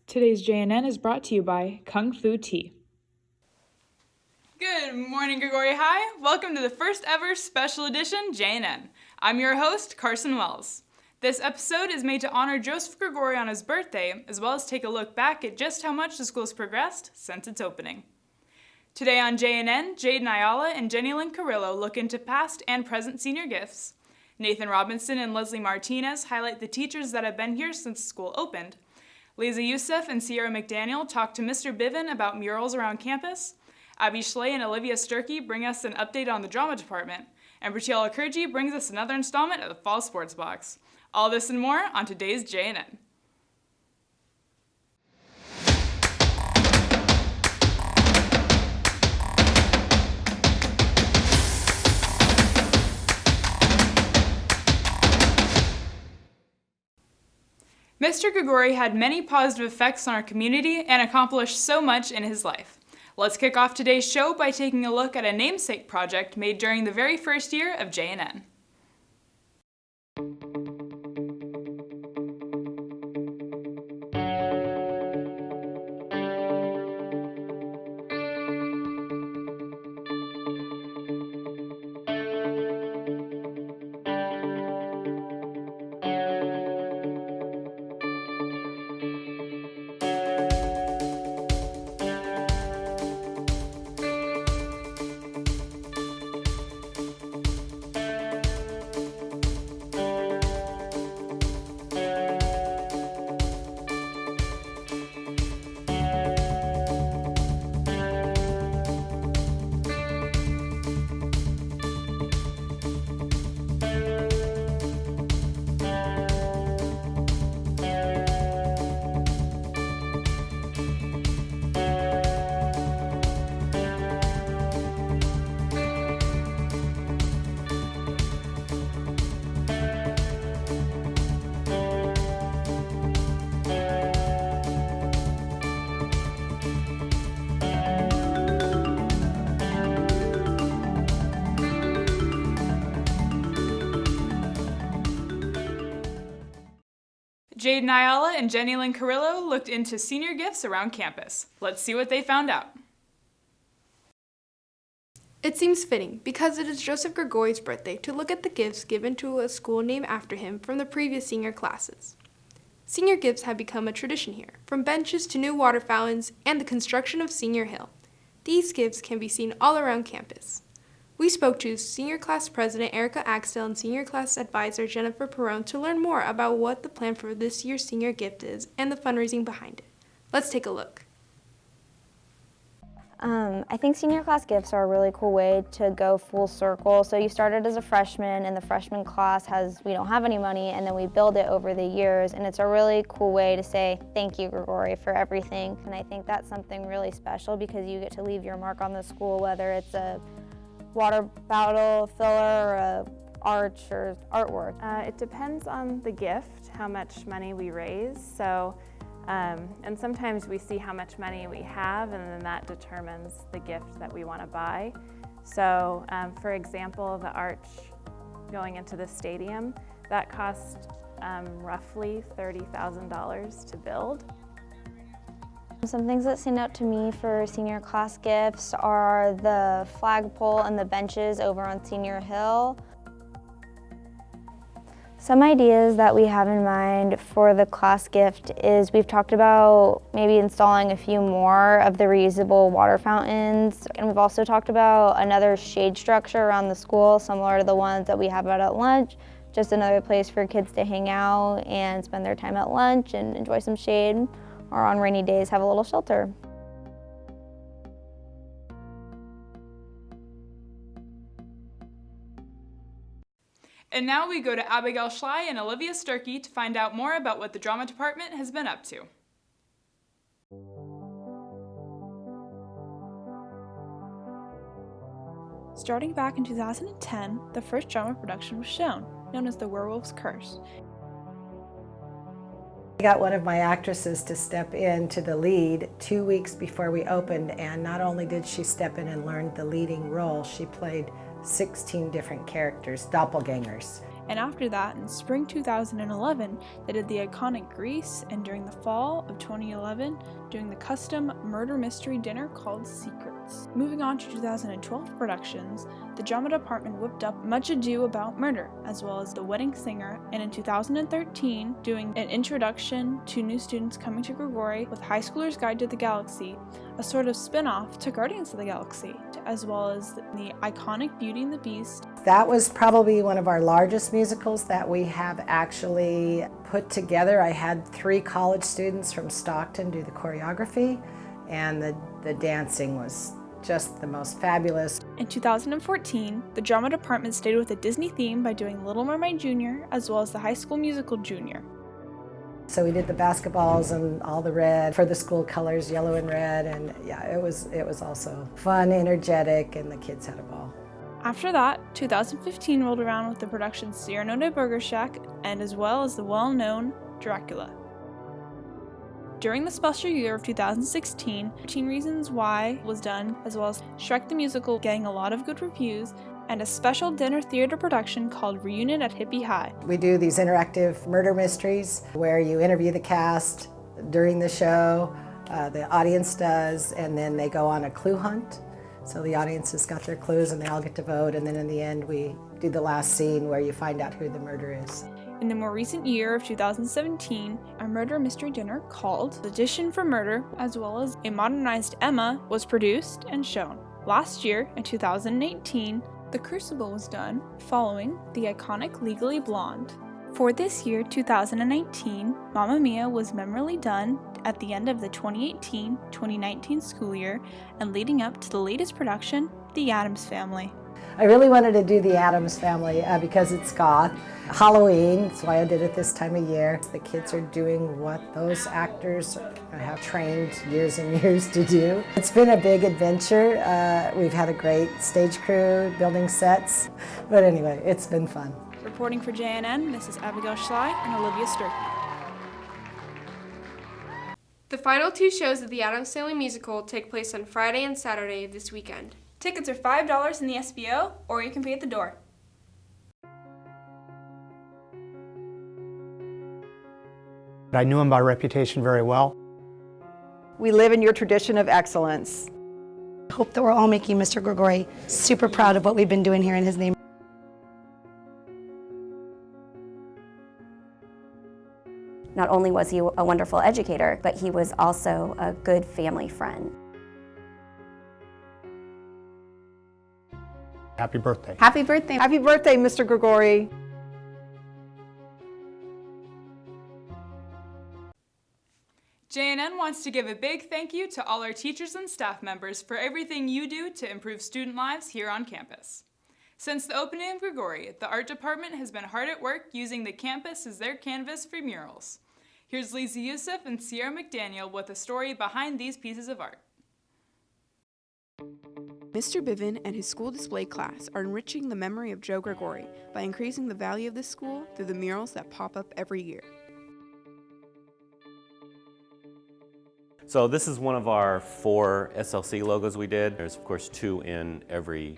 Today's JNN is brought to you by Kung Fu Tea. Good morning, Gregori High. Welcome to the first ever special edition JNN. I'm your host, Carson Wells. This episode is made to honor Joseph Gregori on his birthday, as well as take a look back at just how much the school's progressed since its opening. Today on JNN, Jade Nyala and Jenny Lynn Carrillo look into past and present senior gifts. Nathan Robinson and Leslie Martinez highlight the teachers that have been here since the school opened. Liza Youssef and Sierra McDaniel talk to Mr. Biven about murals around campus. Abby Schley and Olivia Sturkey bring us an update on the drama department. And Pratiela Kurji brings us another installment of the Fall Sports Box. All this and more on today's JNN. Mr. Grigori had many positive effects on our community and accomplished so much in his life. Let's kick off today's show by taking a look at a namesake project made during the very first year of JNN. Jade Nyala and Jenny Lynn Carrillo looked into senior gifts around campus. Let's see what they found out. It seems fitting, because it is Joseph Gregori's birthday, to look at the gifts given to a school named after him from the previous senior classes. Senior gifts have become a tradition here, from benches to new water fountains and the construction of Senior Hill. These gifts can be seen all around campus. We spoke to Senior Class President Erica Axtell and Senior Class Advisor Jennifer Perrone to learn more about what the plan for this year's senior gift is and the fundraising behind it. Let's take a look. I think senior class gifts are a really cool way to go full circle. So you started as a freshman and the freshman class we don't have any money, and then we build it over the years, and it's a really cool way to say thank you, Grigori, for everything. And I think that's something really special because you get to leave your mark on the school, whether it's a water bottle filler or a arch or artwork. It depends on the gift, how much money we raise. And sometimes we see how much money we have, and then that determines the gift that we want to buy. So, for example, the arch going into the stadium, that cost roughly $30,000 to build. Some things that stand out to me for senior class gifts are the flagpole and the benches over on Senior Hill. Some ideas that we have in mind for the class gift is we've talked about maybe installing a few more of the reusable water fountains, and we've also talked about another shade structure around the school similar to the ones that we have out at lunch, just another place for kids to hang out and spend their time at lunch and enjoy some shade, or on rainy days have a little shelter. And now we go to Abigail Schley and Olivia Sturkey to find out more about what the drama department has been up to. Starting back in 2010, the first drama production was shown, known as The Werewolf's Curse. I got one of my actresses to step into the lead 2 weeks before we opened, and not only did she step in and learn the leading role, she played 16 different characters, doppelgangers. And after that, in spring 2011, they did the iconic Grease, and during the fall of 2011, doing the custom murder mystery dinner called Secrets. Moving on to 2012 productions, the drama department whipped up Much Ado About Murder, as well as The Wedding Singer, and in 2013, doing an introduction to new students coming to Grigori with High Schooler's Guide to the Galaxy, a sort of spin-off to Guardians of the Galaxy, as well as the iconic Beauty and the Beast. That was probably one of our largest musicals that we have actually put together. I had 3 college students from Stockton do the choreography, and the dancing was just the most fabulous. In 2014, the drama department stayed with a Disney theme by doing Little Mermaid Junior, as well as the High School Musical Junior. So we did the basketballs and all the red for the school colors, yellow and red, and yeah, it was also fun, energetic, and the kids had a ball. After that, 2015 rolled around with the production Cyrano Burger Shack, and as well as the well-known Dracula. During the special year of 2016, 13 Reasons Why was done, as well as Shrek the Musical getting a lot of good reviews, and a special dinner theater production called Reunion at Hippie High. We do these interactive murder mysteries where you interview the cast during the show, the audience does, and then they go on a clue hunt. So the audience has got their clues and they all get to vote, and then in the end we do the last scene where you find out who the murderer is. In the more recent year of 2017, a murder mystery dinner called Audition for Murder, as well as a modernized Emma, was produced and shown. Last year, in 2018, The Crucible was done, following the iconic Legally Blonde. For this year, 2019, Mamma Mia was memorially done at the end of the 2018-2019 school year and leading up to the latest production, The Addams Family. I really wanted to do The Addams Family because it's goth. Halloween, that's why I did it this time of year. The kids are doing what those actors have trained years and years to do. It's been a big adventure. We've had a great stage crew, building sets, but anyway, it's been fun. Reporting for JNN, this is Abigail Schley and Olivia Sturkey. The final 2 shows of the Addams Family musical take place on Friday and Saturday of this weekend. Tickets are $5 in the SBO, or you can pay at the door. I knew him by reputation very well. We live in your tradition of excellence. I hope that we're all making Mr. Gregori super proud of what we've been doing here in his name. Not only was he a wonderful educator, but he was also a good family friend. Happy birthday. Happy birthday. Happy birthday, Mr. Gregori. JNN wants to give a big thank you to all our teachers and staff members for everything you do to improve student lives here on campus. Since the opening of Grigori, the art department has been hard at work using the campus as their canvas for murals. Here's Lisa Youssef and Sierra McDaniel with a story behind these pieces of art. Mr. Bivin and his school display class are enriching the memory of Joe Gregori by increasing the value of this school through the murals that pop up every year. So this is one of our 4 SLC logos we did. There's of course 2 in every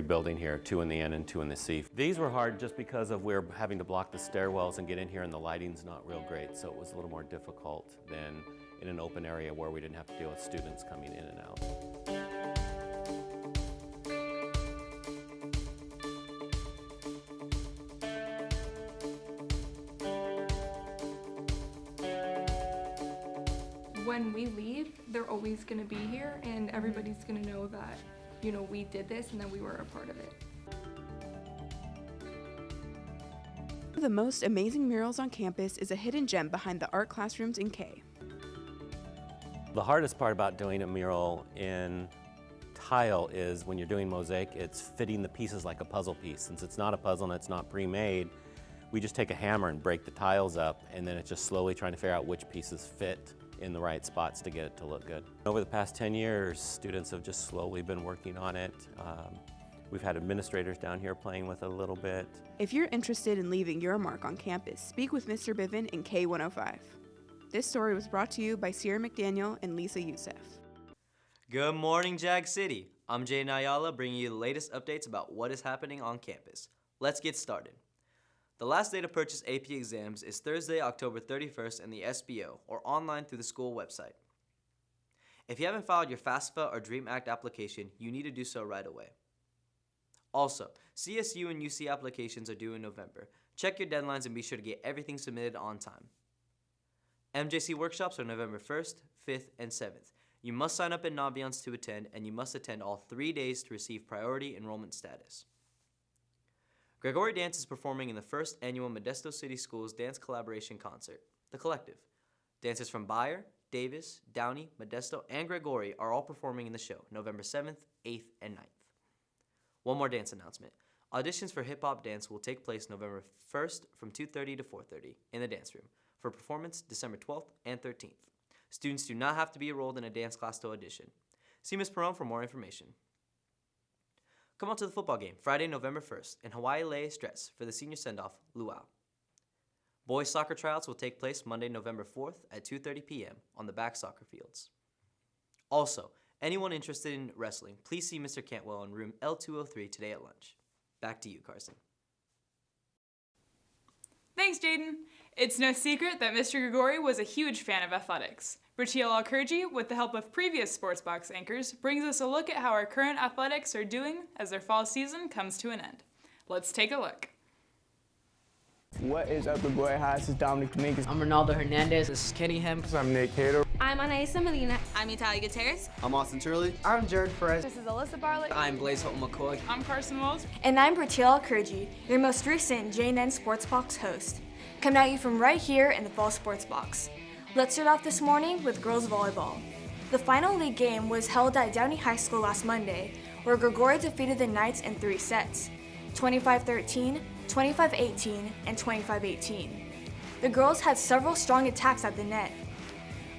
building here, 2 in the N and 2 in the C. These were hard just because of we're having to block the stairwells and get in here, and the lighting's not real great, so it was a little more difficult than in an open area where we didn't have to deal with students coming in and out. When we leave, they're always going to be here, and everybody's going to know that, you know, we did this and that we were a part of it. One of the most amazing murals on campus is a hidden gem behind the art classrooms in K. The hardest part about doing a mural in tile is when you're doing mosaic, it's fitting the pieces like a puzzle piece. Since it's not a puzzle and it's not pre-made, we just take a hammer and break the tiles up, and then it's just slowly trying to figure out which pieces fit in the right spots to get it to look good. Over the past 10 years, students have just slowly been working on it. We've had administrators down here playing with it a little bit. If you're interested in leaving your mark on campus, speak with Mr. Bivin in K105. This story was brought to you by Sierra McDaniel and Lisa Youssef. Good morning, Jag City. I'm Jay Nayala, bringing you the latest updates about what is happening on campus. Let's get started. The last day to purchase AP exams is Thursday, October 31st in the SBO or online through the school website. If you haven't filed your FAFSA or DREAM Act application, you need to do so right away. Also, CSU and UC applications are due in November. Check your deadlines and be sure to get everything submitted on time. MJC workshops are November 1st, 5th, and 7th. You must sign up in Naviance to attend, and you must attend all 3 days to receive priority enrollment status. Gregori Dance is performing in the first annual Modesto City Schools Dance Collaboration Concert, The Collective. Dancers from Bayer, Davis, Downey, Modesto, and Gregori are all performing in the show, November 7th, 8th, and 9th. One more dance announcement. Auditions for hip-hop dance will take place November 1st from 2:30 to 4:30 in the dance room for performance December 12th and 13th. Students do not have to be enrolled in a dance class to audition. See Ms. Perone for more information. Come out to the football game Friday, November 1st in Hawaii Lei Stress for the senior send-off, Luau. Boys soccer tryouts will take place Monday, November 4th at 2:30 p.m. on the back soccer fields. Also, anyone interested in wrestling, please see Mr. Cantwell in room L203 today at lunch. Back to you, Carson. Thanks, Jaden. It's no secret that Mr. Grigori was a huge fan of athletics. Bratil Alkurji, with the help of previous Sportsbox anchors, brings us a look at how our current athletics are doing as their fall season comes to an end. Let's take a look. What is up, Grigori High? This is Dominic Dominguez. I'm Ronaldo Hernandez. This is Kenny Hemp. I'm Nick Cater. I'm Anaisa Medina. I'm Italia Gutierrez. I'm Austin Turley. I'm Jared Perez. This is Alyssa Barlett. I'm Blaze Holton McCoy. I'm Carson Wells. And I'm Bratil Alkurji, your most recent JNN Sportsbox host. Coming at you from right here in the Fall Sportsbox. Let's start off this morning with girls volleyball. The final league game was held at Downey High School last Monday, where Grigori defeated the Knights in 3 sets, 25-13, 25-18, and 25-18. The girls had several strong attacks at the net.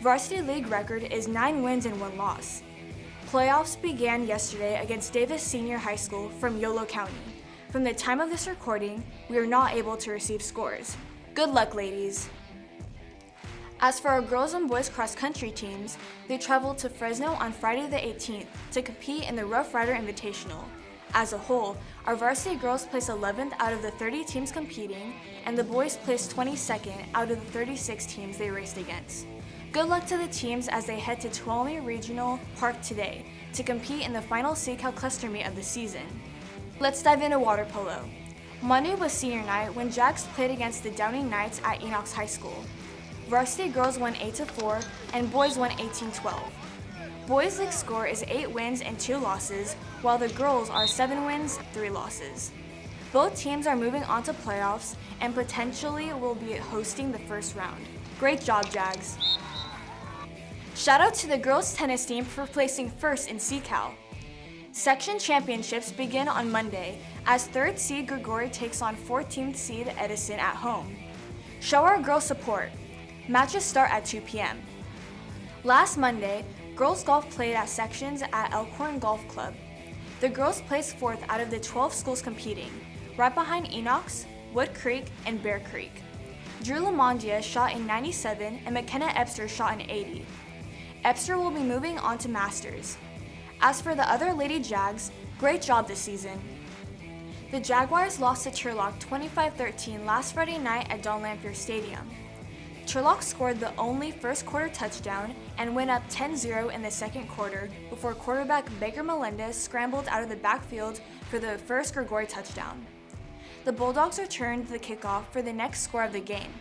Varsity league record is 9 wins and 1 loss. Playoffs began yesterday against Davis Senior High School from Yolo County. From the time of this recording, we are not able to receive scores. Good luck, ladies. As for our girls and boys cross-country teams, they traveled to Fresno on Friday the 18th to compete in the Rough Rider Invitational. As a whole, our varsity girls placed 11th out of the 30 teams competing, and the boys placed 22nd out of the 36 teams they raced against. Good luck to the teams as they head to Tuolumne Regional Park today to compete in the final SeaCal cluster meet of the season. Let's dive into water polo. Monday was senior night when Jags played against the Downey Knights at Enox High School. Varsity girls won 8-4 and boys won 18-12. Boys league score is 8 wins and 2 losses, while the girls are 7 wins, 3 losses. Both teams are moving on to playoffs and potentially will be hosting the first round. Great job, Jags. Shout out to the girls tennis team for placing first in SeaCal. Section championships begin on Monday as 3rd seed Grigori takes on 14th seed Edison at home. Show our girls support. Matches start at 2 p.m. Last Monday, girls golf played at sections at Elkhorn Golf Club. The girls placed 4th out of the 12 schools competing, right behind Enox, Wood Creek, and Bear Creek. Drew Lamondia shot in 97 and McKenna Ebster shot in 80. Ebster will be moving on to Masters. As for the other Lady Jags, great job this season. The Jaguars lost to Turlock 25-13 last Friday night at Don Lanphier Stadium. Turlock scored the only first quarter touchdown and went up 10-0 in the second quarter before quarterback Baker Melendez scrambled out of the backfield for the first Grigori touchdown. The Bulldogs returned the kickoff for the next score of the game.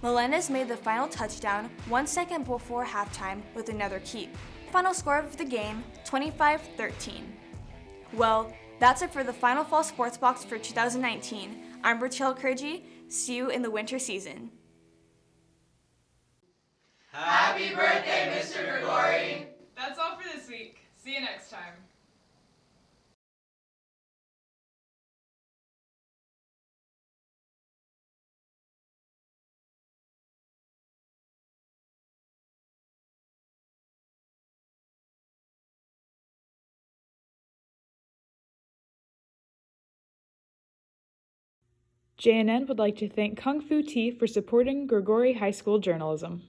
Melendez made the final touchdown 1 second before halftime with another keep. Final score of the game, 25-13. Well, that's it for the Final Fall Sports Box for 2019. I'm Bratil Alkurji. See you in the winter season. Happy birthday, Mr. Grigori! That's all for this week. See you next time. JNN would like to thank Kung Fu Tea for supporting Gregori High School journalism.